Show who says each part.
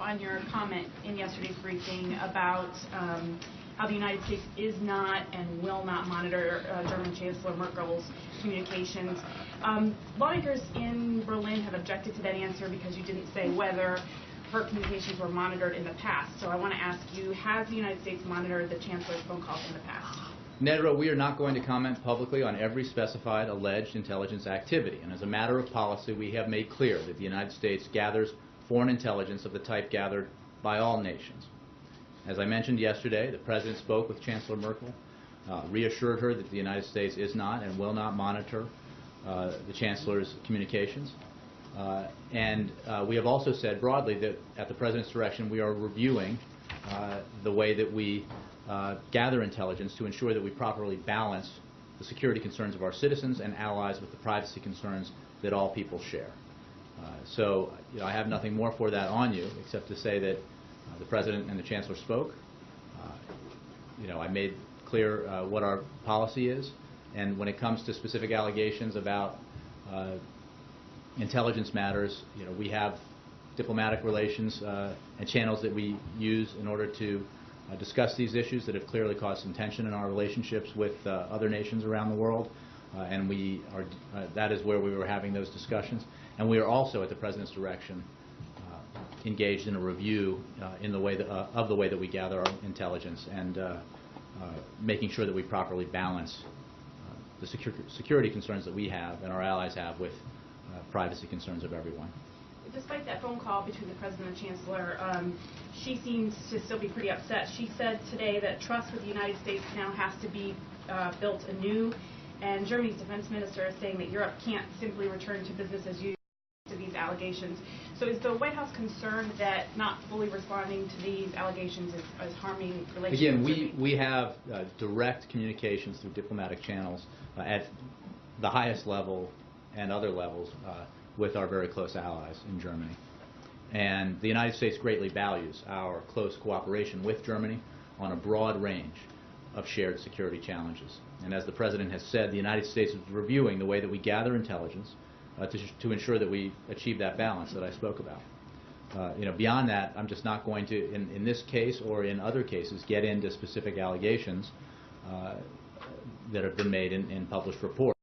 Speaker 1: on your comment in yesterday's briefing about how the United States is not and will not monitor German Chancellor Merkel's communications. Lawmakers in Berlin have objected to that answer because you didn't say whether her communications were monitored in the past. So I want to ask you, has the United States monitored the Chancellor's phone calls in the past?
Speaker 2: Nedra, we are not going to comment publicly on every specified alleged intelligence activity. And as a matter of policy, we have made clear that the United States gathers foreign intelligence of the type gathered by all nations. As I mentioned yesterday, the President spoke with Chancellor Merkel, reassured her that the United States is not and will not monitor the Chancellor's communications. And we have also said broadly that at the President's direction we are reviewing the way that we gather intelligence to ensure that we properly balance the security concerns of our citizens and allies with the privacy concerns that all people share. So I have nothing more for that on you except to say that the President and the Chancellor spoke. I made clear what our policy is, and when it comes to specific allegations about intelligence matters, we have diplomatic relations and channels that we use in order to discuss these issues that have clearly caused some tension in our relationships with other nations around the world, and that is where we were having those discussions. And we are also, at the President's direction, engaged in a review of the way that we gather our intelligence and making sure that we properly balance the security concerns that we have and our allies have with privacy concerns of everyone.
Speaker 1: Despite that phone call between the President and Chancellor, she seems to still be pretty upset. She said today that trust with the United States now has to be built anew, and Germany's defense minister is saying that Europe can't simply return to business as usual to these allegations. So is the White House concerned that not fully responding to these allegations is harming relations?
Speaker 2: Again, we have direct communications through diplomatic channels at the highest level and other levels with our very close allies in Germany. And the United States greatly values our close cooperation with Germany on a broad range of shared security challenges. And as the President has said, the United States is reviewing the way that we gather intelligence to ensure that we achieve that balance that I spoke about. Beyond that, I'm just not going to, in this case or in other cases, get into specific allegations that have been made in published reports.